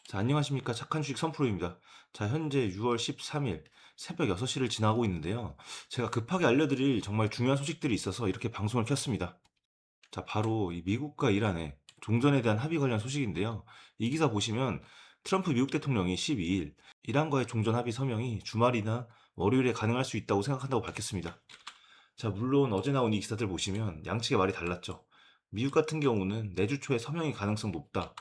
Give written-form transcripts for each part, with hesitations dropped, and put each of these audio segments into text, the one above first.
자, 안녕하십니까. 착한 주식 선프로입니다. 자, 현재 6월 13일 새벽 6시를 지나고 있는데요. 제가 급하게 알려드릴 정말 중요한 소식들이 있어서 이렇게 방송을 켰습니다. 자, 바로 이 미국과 이란의 종전에 대한 합의 관련 소식인데요. 이 기사 보시면 트럼프 미국 대통령이 12일 이란과의 종전 합의 서명이 주말이나 월요일에 가능할 수 있다고 생각한다고 밝혔습니다. 자, 물론 어제 나온 이 기사들 보시면 양측의 말이 달랐죠. 미국 같은 경우는 내주 초에 서명이 가능성 높다.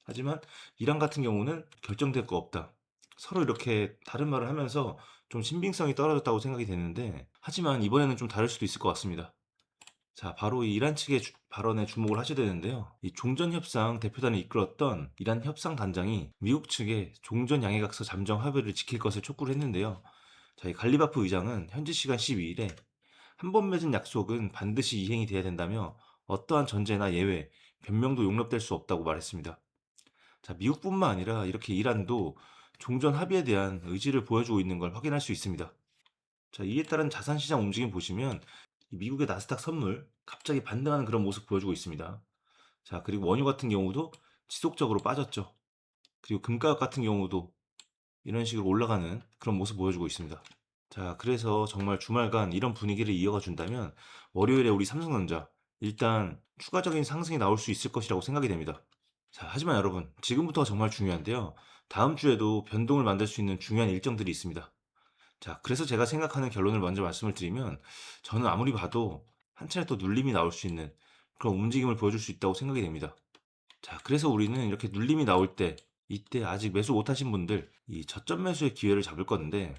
하지만 이란 같은 경우는 결정될 거 없다. 서로 이렇게 다른 말을 하면서 좀 신빙성이 떨어졌다고 생각이 되는데, 하지만 이번에는 좀 다를 수도 있을 것 같습니다. 자, 바로 이 이란 측의 발언에 주목을 하셔야 되는데요. 이 종전협상 대표단을 이끌었던 이란 협상단장이 미국 측에 종전 양해각서 잠정 합의를 지킬 것을 촉구를 했는데요. 자, 이 갈리바프 의장은 현지 시간 12일에 한 번 맺은 약속은 반드시 이행이 돼야 된다며 어떠한 전제나 예외, 변명도 용납될 수 없다고 말했습니다. 자, 미국뿐만 아니라 이렇게 이란도 종전 합의에 대한 의지를 보여주고 있는 걸 확인할 수 있습니다. 자, 이에 따른 자산 시장 움직임 보시면 이 미국의 나스닥 선물 갑자기 반등하는 그런 모습 보여주고 있습니다. 자, 그리고 원유 같은 경우도 지속적으로 빠졌죠. 그리고 금가격 같은 경우도 이런 식으로 올라가는 그런 모습 보여주고 있습니다. 자, 그래서 정말 주말간 이런 분위기를 이어가 준다면 월요일에 우리 삼성전자 일단 추가적인 상승이 나올 수 있을 것이라고 생각이 됩니다. 자, 하지만 여러분, 지금부터가 정말 중요한데요. 다음 주에도 변동을 만들 수 있는 중요한 일정들이 있습니다. 자, 그래서 제가 생각하는 결론을 먼저 말씀을 드리면, 저는 아무리 봐도 한 차례 또 눌림이 나올 수 있는 그런 움직임을 보여줄 수 있다고 생각이 됩니다. 자, 그래서 우리는 이렇게 눌림이 나올 때, 이때 아직 매수 못하신 분들, 이 저점 매수의 기회를 잡을 건데,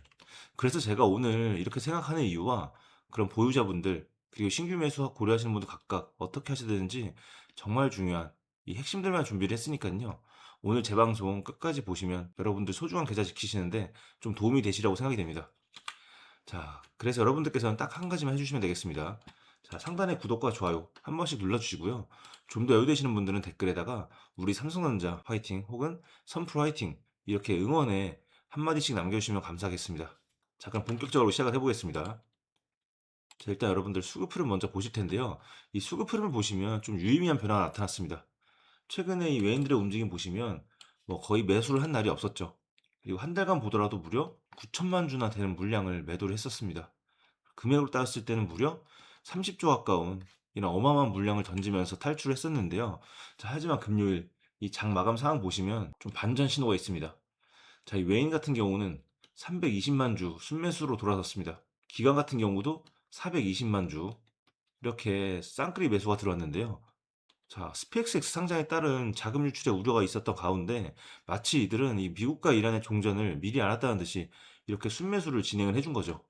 그래서 제가 오늘 이렇게 생각하는 이유와 그런 보유자분들, 그리고 신규 매수 고려하시는 분들 각각 어떻게 하셔야 되는지 정말 중요한 이 핵심들만 준비를 했으니까요. 오늘 제 방송 끝까지 보시면 여러분들 소중한 계좌 지키시는데 좀 도움이 되시라고 생각이 됩니다. 자, 그래서 여러분들께서는 딱 한 가지만 해주시면 되겠습니다. 자, 상단에 구독과 좋아요 한 번씩 눌러주시고요. 좀 더 여유되시는 분들은 댓글에다가 우리 삼성전자 화이팅 혹은 선프로 화이팅 이렇게 응원에 한마디씩 남겨주시면 감사하겠습니다. 자, 그럼 본격적으로 시작을 해보겠습니다. 자, 일단 여러분들 수급 흐름 먼저 보실 텐데요. 이 수급 흐름을 보시면 좀 유의미한 변화가 나타났습니다. 최근에 이 외인들의 움직임 보시면 뭐 거의 매수를 한 날이 없었죠. 그리고 한 달간 보더라도 무려 9천만 주나 되는 물량을 매도를 했었습니다. 금액으로 따졌을 때는 무려 30조 가까운 이런 어마어마한 물량을 던지면서 탈출을 했었는데요. 자, 하지만 금요일 이 장 마감 상황 보시면 좀 반전 신호가 있습니다. 자, 이 외인 같은 경우는 320만 주 순매수로 돌아섰습니다. 기관 같은 경우도 420만 주 이렇게 쌍끌이 매수가 들어왔는데요. 자, 스페이스X 상장에 따른 자금 유출의 우려가 있었던 가운데 마치 이들은 이 미국과 이란의 종전을 미리 알았다는 듯이 이렇게 순매수를 진행을 해준 거죠.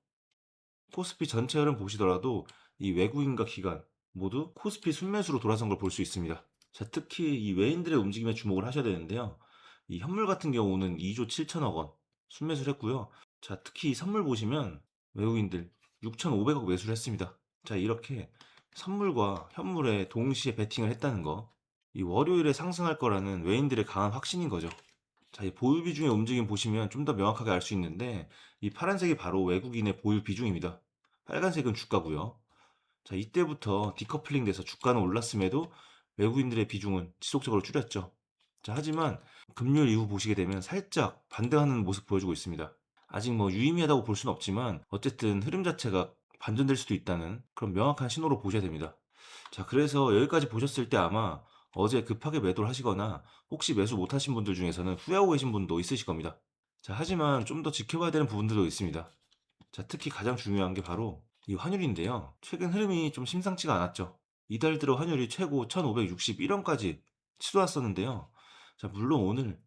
코스피 전체 흐름 보시더라도 이 외국인과 기관 모두 코스피 순매수로 돌아선 걸 볼 수 있습니다. 자, 특히 이 외인들의 움직임에 주목을 하셔야 되는데요. 이 현물 같은 경우는 2조 7천억 원 순매수를 했고요. 자, 특히 이 선물 보시면 외국인들 6,500억 매수를 했습니다. 자, 이렇게 선물과 현물에 동시에 베팅을 했다는 거. 이 월요일에 상승할 거라는 외인들의 강한 확신인 거죠. 자, 이 보유 비중의 움직임 보시면 좀 더 명확하게 알 수 있는데 이 파란색이 바로 외국인의 보유 비중입니다. 빨간색은 주가고요. 자, 이때부터 디커플링 돼서 주가는 올랐음에도 외국인들의 비중은 지속적으로 줄였죠. 자, 하지만 금요일 이후 보시게 되면 살짝 반등하는 모습 보여주고 있습니다. 아직 뭐 유의미하다고 볼 수는 없지만 어쨌든 흐름 자체가 반전될 수도 있다는 그런 명확한 신호로 보셔야 됩니다. 자, 그래서 여기까지 보셨을 때 아마 어제 급하게 매도를 하시거나 혹시 매수 못하신 분들 중에서는 후회하고 계신 분도 있으실 겁니다. 자, 하지만 좀 더 지켜봐야 되는 부분들도 있습니다. 자, 특히 가장 중요한 게 바로 이 환율인데요. 최근 흐름이 좀 심상치가 않았죠. 이달 들어 환율이 최고 1561원까지 치솟았었는데요. 자, 물론 오늘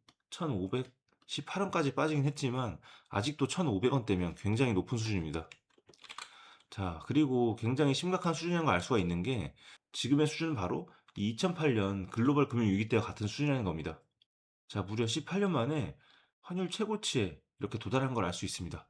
1518원까지 빠지긴 했지만 아직도 1500원대면 굉장히 높은 수준입니다. 자, 그리고 굉장히 심각한 수준이라는 걸 알 수가 있는 게 지금의 수준은 바로 2008년 글로벌 금융위기 때와 같은 수준이라는 겁니다. 자, 무려 18년 만에 환율 최고치에 이렇게 도달한 걸 알 수 있습니다.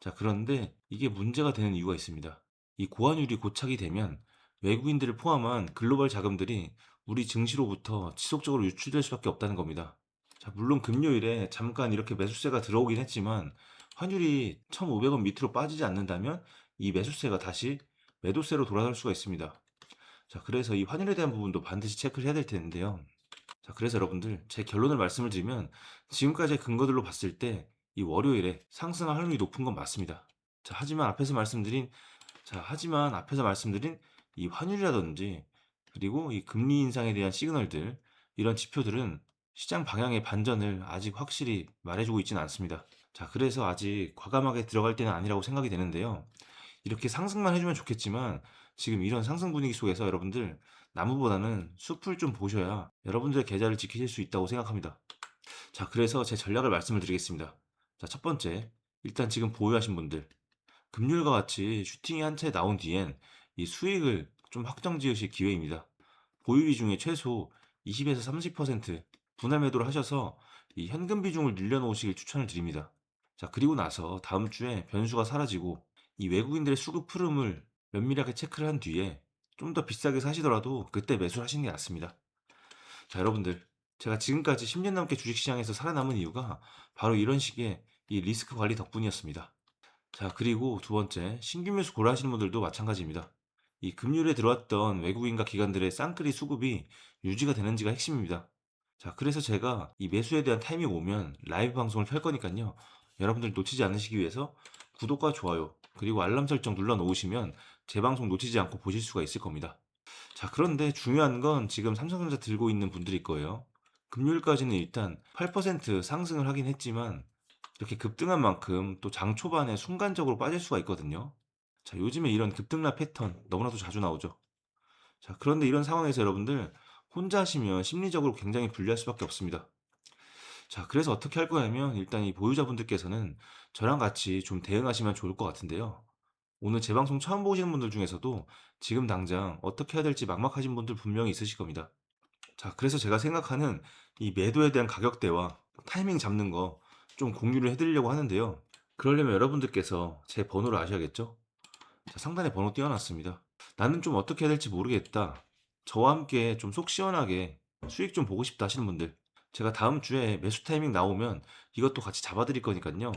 자, 그런데 이게 문제가 되는 이유가 있습니다. 이 고환율이 고착이 되면 외국인들을 포함한 글로벌 자금들이 우리 증시로부터 지속적으로 유출될 수밖에 없다는 겁니다. 자, 물론 금요일에 잠깐 이렇게 매수세가 들어오긴 했지만 환율이 1,500원 밑으로 빠지지 않는다면 이 매수세가 다시 매도세로 돌아갈 수가 있습니다. 자, 그래서 이 환율에 대한 부분도 반드시 체크를 해야 될 텐데요. 자, 그래서 여러분들 제 결론을 말씀을 드리면 지금까지의 근거들로 봤을 때 이 월요일에 상승할 확률이 높은 건 맞습니다. 자, 하지만 앞에서 말씀드린 이 환율이라든지 그리고 이 금리 인상에 대한 시그널들, 이런 지표들은 시장 방향의 반전을 아직 확실히 말해주고 있지는 않습니다. 자, 그래서 아직 과감하게 들어갈 때는 아니라고 생각이 되는데요. 이렇게 상승만 해주면 좋겠지만 지금 이런 상승 분위기 속에서 여러분들 나무보다는 숲을 좀 보셔야 여러분들의 계좌를 지키실 수 있다고 생각합니다. 자, 그래서 제 전략을 말씀을 드리겠습니다. 자, 첫 번째, 일단 지금 보유하신 분들, 금요일과 같이 슈팅이 한 채 나온 뒤엔 이 수익을 좀 확정 지으실 기회입니다. 보유 비중의 최소 20에서 30% 분할 매도를 하셔서 이 현금 비중을 늘려놓으시길 추천을 드립니다. 자, 그리고 나서 다음 주에 변수가 사라지고 이 외국인들의 수급 흐름을 면밀하게 체크를 한 뒤에 좀 더 비싸게 사시더라도 그때 매수를 하시는 게 낫습니다. 자, 여러분들, 제가 지금까지 10년 넘게 주식시장에서 살아남은 이유가 바로 이런 식의 이 리스크 관리 덕분이었습니다. 자, 그리고 두 번째, 신규 매수 고려하시는 분들도 마찬가지입니다. 이 금융에 들어왔던 외국인과 기관들의 쌍끌이 수급이 유지가 되는지가 핵심입니다. 자, 그래서 제가 이 매수에 대한 타이밍 오면 라이브 방송을 켤 거니까요. 여러분들 놓치지 않으시기 위해서 구독과 좋아요, 그리고 알람 설정 눌러 놓으시면 제 방송 놓치지 않고 보실 수가 있을 겁니다. 자, 그런데 중요한 건 지금 삼성전자 들고 있는 분들일 거예요. 금요일까지는 일단 8% 상승을 하긴 했지만 이렇게 급등한 만큼 또 장 초반에 순간적으로 빠질 수가 있거든요. 자, 요즘에 이런 급등락 패턴 너무나도 자주 나오죠. 자, 그런데 이런 상황에서 여러분들 혼자 하시면 심리적으로 굉장히 불리할 수밖에 없습니다. 자, 그래서 어떻게 할 거냐면 일단 이 보유자분들께서는 저랑 같이 좀 대응하시면 좋을 것 같은데요. 오늘 제 방송 처음 보시는 분들 중에서도 지금 당장 어떻게 해야 될지 막막하신 분들 분명히 있으실 겁니다. 자, 그래서 제가 생각하는 이 매도에 대한 가격대와 타이밍 잡는 거 좀 공유를 해드리려고 하는데요. 그러려면 여러분들께서 제 번호를 아셔야겠죠? 자, 상단에 번호 띄워놨습니다. 나는 좀 어떻게 해야 될지 모르겠다. 저와 함께 좀 속 시원하게 수익 좀 보고 싶다 하시는 분들. 제가 다음 주에 매수 타이밍 나오면 이것도 같이 잡아드릴 거니까요.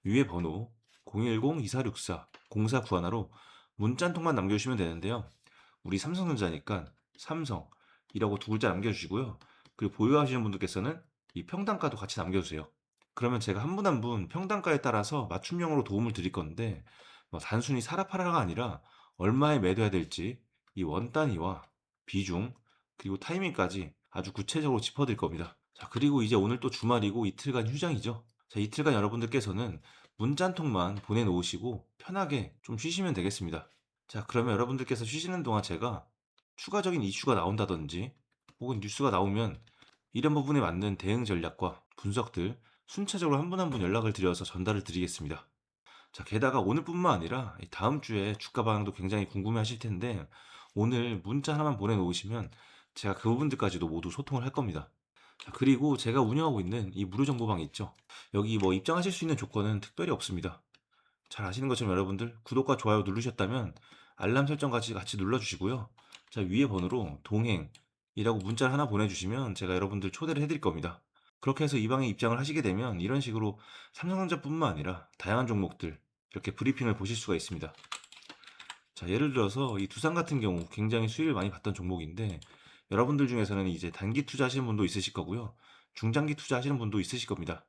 위에 번호 010-2464-0491로 문자 한 통만 남겨주시면 되는데요. 우리 삼성전자니까 삼성이라고 두 글자 남겨주시고요. 그리고 보유하시는 분들께서는 이 평단가도 같이 남겨주세요. 그러면 제가 한 분 한 분 평단가에 따라서 맞춤형으로 도움을 드릴 건데 뭐 단순히 사라 팔아가 아니라 얼마에 매도해야 될지 이 원 단위와 비중 그리고 타이밍까지 아주 구체적으로 짚어드릴 겁니다. 자, 그리고 이제 오늘 또 주말이고 이틀간 휴장이죠. 자, 이틀간 여러분들께서는 문자 한 통만 보내놓으시고 편하게 좀 쉬시면 되겠습니다. 자, 그러면 여러분들께서 쉬시는 동안 제가 추가적인 이슈가 나온다든지 혹은 뉴스가 나오면 이런 부분에 맞는 대응 전략과 분석들 순차적으로 한 분 한 분 연락을 드려서 전달을 드리겠습니다. 자, 게다가 오늘뿐만 아니라 다음 주에 주가 방향도 굉장히 궁금해 하실 텐데 오늘 문자 하나만 보내놓으시면 제가 그 부분들까지도 모두 소통을 할 겁니다. 자, 그리고 제가 운영하고 있는 이 무료 정보방 있죠. 여기 뭐 입장하실 수 있는 조건은 특별히 없습니다. 잘 아시는 것처럼 여러분들 구독과 좋아요 누르셨다면 알람 설정까지 같이 눌러주시고요. 자, 위에 번호로 동행이라고 문자를 하나 보내주시면 제가 여러분들 초대를 해드릴 겁니다. 그렇게 해서 이 방에 입장을 하시게 되면 이런 식으로 삼성전자뿐만 아니라 다양한 종목들 이렇게 브리핑을 보실 수가 있습니다. 자, 예를 들어서 이 두산 같은 경우 굉장히 수익을 많이 봤던 종목인데 여러분들 중에서는 이제 단기 투자하시는 분도 있으실 거고요. 중장기 투자하시는 분도 있으실 겁니다.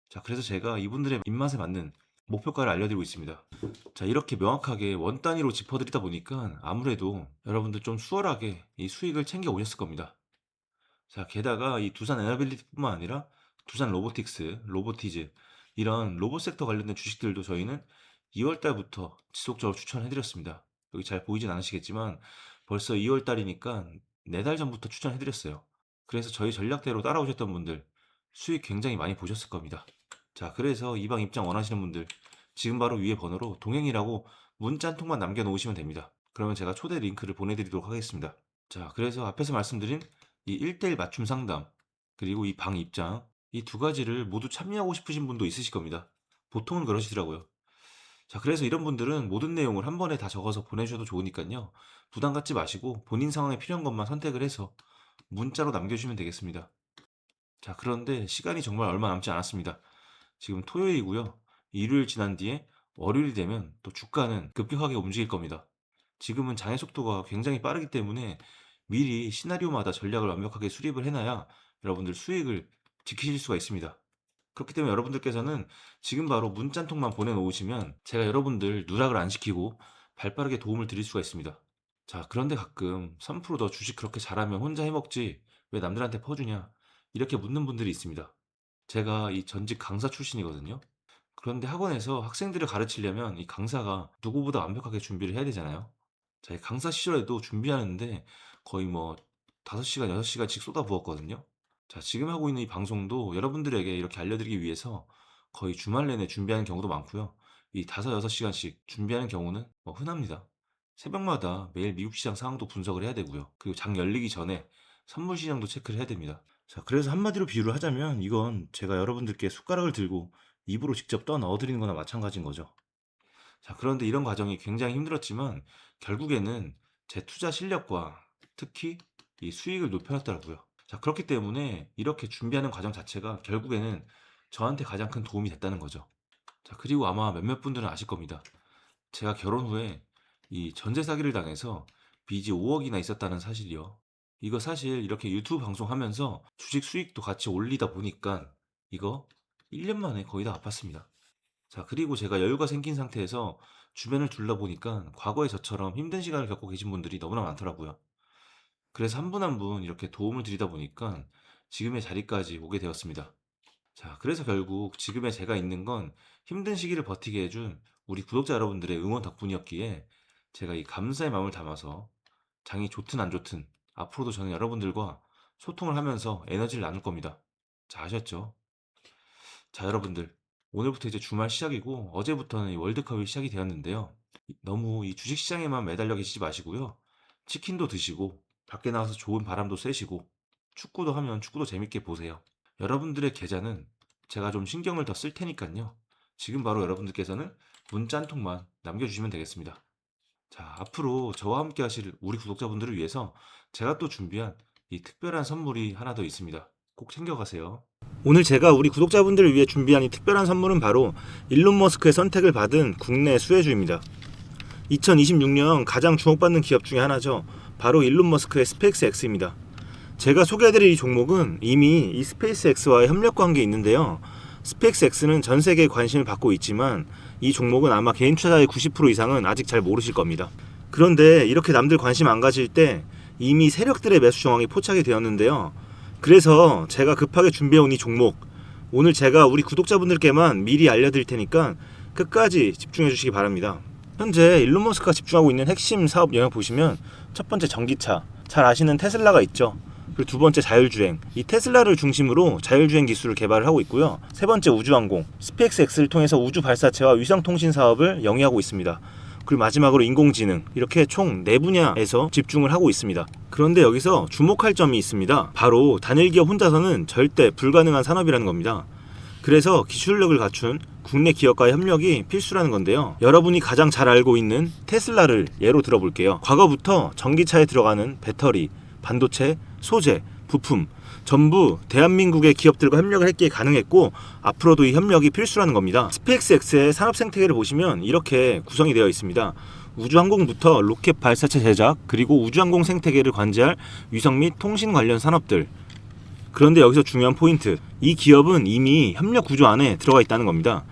자, 그래서 제가 이분들의 입맛에 맞는 목표가를 알려드리고 있습니다. 자, 이렇게 명확하게 원 단위로 짚어드리다 보니까 아무래도 여러분들 좀 수월하게 이 수익을 챙겨 오셨을 겁니다. 자, 게다가 이 두산 에너빌리티뿐만 아니라 두산 로보틱스, 로보티즈 이런 로봇 섹터 관련된 주식들도 저희는 2월 달부터 지속적으로 추천해드렸습니다. 여기 잘 보이진 않으시겠지만 벌써 2월 달이니까 4달 전부터 추천해드렸어요. 그래서 저희 전략대로 따라오셨던 분들 수익 굉장히 많이 보셨을 겁니다. 자, 그래서 이 방 입장 원하시는 분들 지금 바로 위에 번호로 동행이라고 문자 한 통만 남겨놓으시면 됩니다. 그러면 제가 초대 링크를 보내드리도록 하겠습니다. 자, 그래서 앞에서 말씀드린 이 1대1 맞춤 상담, 그리고 이 방 입장, 이 두 가지를 모두 참여하고 싶으신 분도 있으실 겁니다. 보통은 그러시더라고요. 자, 그래서 이런 분들은 모든 내용을 한 번에 다 적어서 보내주셔도 좋으니까요. 부담 갖지 마시고 본인 상황에 필요한 것만 선택을 해서 문자로 남겨주시면 되겠습니다. 자, 그런데 시간이 정말 얼마 남지 않았습니다. 지금 토요일이고요. 일요일 지난 뒤에 월요일이 되면 또 주가는 급격하게 움직일 겁니다. 지금은 장의 속도가 굉장히 빠르기 때문에 미리 시나리오마다 전략을 완벽하게 수립을 해놔야 여러분들 수익을 지키실 수가 있습니다. 그렇기 때문에 여러분들께서는 지금 바로 문자 한 통만 보내놓으시면 제가 여러분들 누락을 안 시키고 발빠르게 도움을 드릴 수가 있습니다. 자, 그런데 가끔 3%너 주식 그렇게 잘하면 혼자 해먹지 왜 남들한테 퍼주냐 이렇게 묻는 분들이 있습니다. 제가 이 전직 강사 출신이거든요. 그런데 학원에서 학생들을 가르치려면 이 강사가 누구보다 완벽하게 준비를 해야 되잖아요. 자, 이 강사 시절에도 준비하는데 거의 뭐 5시간, 6시간씩 쏟아부었거든요. 자, 지금 하고 있는 이 방송도 여러분들에게 이렇게 알려드리기 위해서 거의 주말 내내 준비하는 경우도 많고요. 이 5, 6시간씩 준비하는 경우는 뭐 흔합니다. 새벽마다 매일 미국 시장 상황도 분석을 해야 되고요. 그리고 장 열리기 전에 선물 시장도 체크를 해야 됩니다. 자, 그래서 한마디로 비유를 하자면 이건 제가 여러분들께 숟가락을 들고 입으로 직접 떠 넣어드리는 거나 마찬가지인 거죠. 자, 그런데 이런 과정이 굉장히 힘들었지만 결국에는 제 투자 실력과 특히 이 수익을 높여놨더라고요. 자, 그렇기 때문에 이렇게 준비하는 과정 자체가 결국에는 저한테 가장 큰 도움이 됐다는 거죠. 자, 그리고 아마 몇몇 분들은 아실 겁니다. 제가 결혼 후에 이 전세 사기를 당해서 빚이 5억이나 있었다는 사실이요. 이거 사실 이렇게 유튜브 방송하면서 주식 수익도 같이 올리다 보니까 이거 1년 만에 거의 다 갚았습니다. 자, 그리고 제가 여유가 생긴 상태에서 주변을 둘러보니까 과거에 저처럼 힘든 시간을 겪고 계신 분들이 너무나 많더라고요. 그래서 한 분 한 분 이렇게 도움을 드리다 보니까 지금의 자리까지 오게 되었습니다. 자, 그래서 결국 지금의 제가 있는 건 힘든 시기를 버티게 해준 우리 구독자 여러분들의 응원 덕분이었기에 제가 이 감사의 마음을 담아서 장이 좋든 안 좋든 앞으로도 저는 여러분들과 소통을 하면서 에너지를 나눌 겁니다. 자, 아셨죠? 자, 여러분들. 오늘부터 이제 주말 시작이고 어제부터는 이 월드컵이 시작이 되었는데요. 너무 이 주식 시장에만 매달려 계시지 마시고요. 치킨도 드시고 밖에 나가서 좋은 바람도 쐬시고 축구도 하면 축구도 재밌게 보세요. 여러분들의 계좌는 제가 좀 신경을 더 쓸 테니까요. 지금 바로 여러분들께서는 문자 한 통만 남겨주시면 되겠습니다. 자, 앞으로 저와 함께 하실 우리 구독자분들을 위해서 제가 또 준비한 이 특별한 선물이 하나 더 있습니다. 꼭 챙겨가세요. 오늘 제가 우리 구독자분들을 위해 준비한 이 특별한 선물은 바로 일론 머스크의 선택을 받은 국내 수혜주입니다. 2026년 가장 주목받는 기업 중에 하나죠. 바로 일론 머스크의 스페이스X입니다. 제가 소개해드릴 이 종목은 이미 이 스페이스X와의 협력 관계에 있는데요. 스페이스X는 전 세계에 관심을 받고 있지만 이 종목은 아마 개인 투자자의 90% 이상은 아직 잘 모르실 겁니다. 그런데 이렇게 남들 관심 안 가질 때 이미 세력들의 매수 정황이 포착이 되었는데요. 그래서 제가 급하게 준비해온 이 종목, 오늘 제가 우리 구독자분들께만 미리 알려드릴 테니까 끝까지 집중해 주시기 바랍니다. 현재 일론 머스크가 집중하고 있는 핵심 사업 영역 보시면 첫 번째 전기차, 잘 아시는 테슬라가 있죠. 그리고 두 번째 자율주행, 이 테슬라를 중심으로 자율주행 기술을 개발을 하고 있고요. 세 번째 우주항공, 스페이스X를 통해서 우주 발사체와 위성통신 사업을 영위하고 있습니다. 그리고 마지막으로 인공지능, 이렇게 총 4분야에서 집중을 하고 있습니다. 그런데 여기서 주목할 점이 있습니다. 바로 단일 기업 혼자서는 절대 불가능한 산업이라는 겁니다. 그래서 기술력을 갖춘 국내 기업과의 협력이 필수라는 건데요. 여러분이 가장 잘 알고 있는 테슬라를 예로 들어볼게요. 과거부터 전기차에 들어가는 배터리, 반도체, 소재, 부품 전부 대한민국의 기업들과 협력을 했기에 가능했고 앞으로도 이 협력이 필수라는 겁니다. 스페이스X의 산업 생태계를 보시면 이렇게 구성이 되어 있습니다. 우주항공부터 로켓 발사체 제작, 그리고 우주항공 생태계를 관제할 위성 및 통신 관련 산업들. 그런데 여기서 중요한 포인트, 이 기업은 이미 협력 구조 안에 들어가 있다는 겁니다.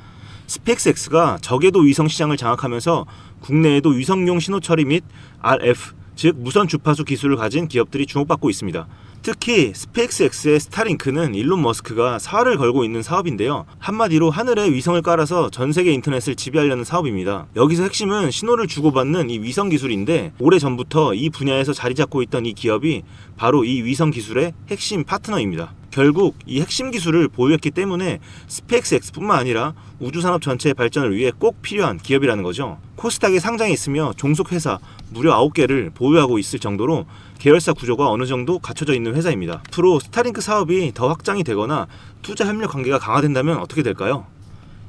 스페이스X가 저궤도 위성 시장을 장악하면서 국내에도 위성용 신호 처리 및 RF, 즉 무선 주파수 기술을 가진 기업들이 주목받고 있습니다. 특히 스페이스X의 스타링크는 일론 머스크가 사활을 걸고 있는 사업인데요. 한마디로 하늘에 위성을 깔아서 전 세계 인터넷을 지배하려는 사업입니다. 여기서 핵심은 신호를 주고받는 이 위성 기술인데 오래전부터 이 분야에서 자리 잡고 있던 이 기업이 바로 이 위성 기술의 핵심 파트너입니다. 결국 이 핵심 기술을 보유했기 때문에 스페이스X뿐만 아니라 우주산업 전체의 발전을 위해 꼭 필요한 기업이라는 거죠. 코스닥에 상장해 있으며 종속회사 무려 9개를 보유하고 있을 정도로 계열사 구조가 어느 정도 갖춰져 있는 회사입니다. 앞으로 스타링크 사업이 더 확장이 되거나 투자 협력 관계가 강화된다면 어떻게 될까요?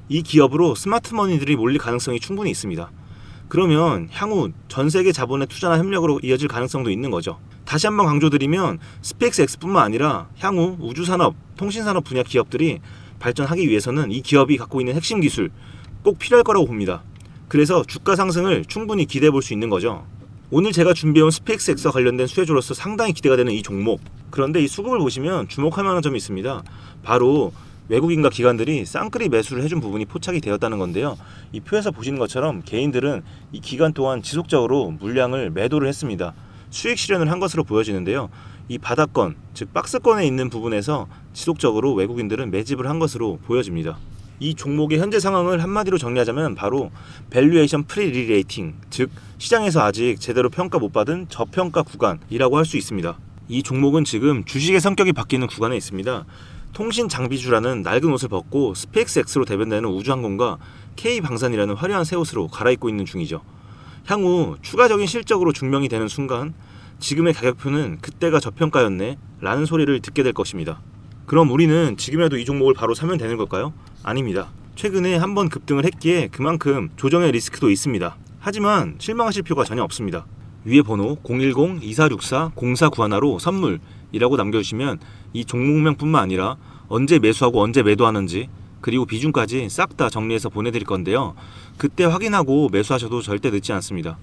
이 기업으로 스마트머니들이 몰릴 가능성이 충분히 있습니다. 그러면 향후 전 세계 자본의 투자나 협력으로 이어질 가능성도 있는 거죠. 다시 한번 강조드리면 스페이스X뿐만 아니라 향후 우주산업, 통신산업 분야 기업들이 발전하기 위해서는 이 기업이 갖고 있는 핵심 기술 꼭 필요할 거라고 봅니다. 그래서 주가 상승을 충분히 기대해 볼 수 있는 거죠. 오늘 제가 준비해온 스페이스X와 관련된 수혜주로서 상당히 기대가 되는 이 종목. 그런데 이 수급을 보시면 주목할 만한 점이 있습니다. 바로 외국인과 기관들이 쌍끌이 매수를 해준 부분이 포착이 되었다는 건데요. 이 표에서 보시는 것처럼 개인들은 이 기간 동안 지속적으로 물량을 매도를 했습니다. 수익 실현을 한 것으로 보여지는데요. 이 바닥권, 즉 박스권에 있는 부분에서 지속적으로 외국인들은 매집을 한 것으로 보여집니다. 이 종목의 현재 상황을 한마디로 정리하자면 바로 밸류에이션 프리리레이팅, 즉 시장에서 아직 제대로 평가 못 받은 저평가 구간이라고 할 수 있습니다. 이 종목은 지금 주식의 성격이 바뀌는 구간에 있습니다. 통신 장비주라는 낡은 옷을 벗고 스페이스X로 대변되는 우주항공과 K방산이라는 화려한 새 옷으로 갈아입고 있는 중이죠. 향후 추가적인 실적으로 증명이 되는 순간 지금의 가격표는 그때가 저평가였네 라는 소리를 듣게 될 것입니다. 그럼 우리는 지금이라도 이 종목을 바로 사면 되는 걸까요? 아닙니다. 최근에 한번 급등을 했기에 그만큼 조정의 리스크도 있습니다. 하지만 실망하실 필요가 전혀 없습니다. 위에 번호 010-2464-0491로 선물이라고 남겨주시면 이 종목명뿐만 아니라 언제 매수하고 언제 매도하는지 그리고 비중까지 싹 다 정리해서 보내드릴 건데요. 그때 확인하고 매수하셔도 절대 늦지 않습니다.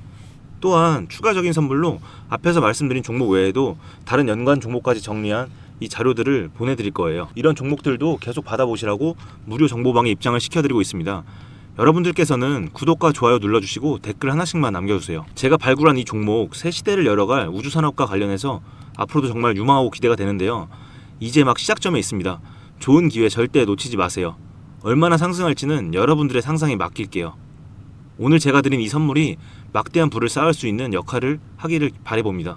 또한 추가적인 선물로 앞에서 말씀드린 종목 외에도 다른 연관 종목까지 정리한 이 자료들을 보내드릴 거예요. 이런 종목들도 계속 받아보시라고 무료 정보방에 입장을 시켜드리고 있습니다. 여러분들께서는 구독과 좋아요 눌러주시고 댓글 하나씩만 남겨주세요. 제가 발굴한 이 종목 새 시대를 열어갈 우주산업과 관련해서 앞으로도 정말 유망하고 기대가 되는데요. 이제 막 시작점에 있습니다. 좋은 기회 절대 놓치지 마세요. 얼마나 상승할지는 여러분들의 상상에 맡길게요. 오늘 제가 드린 이 선물이 막대한 부를 쌓을 수 있는 역할을 하기를 바라봅니다.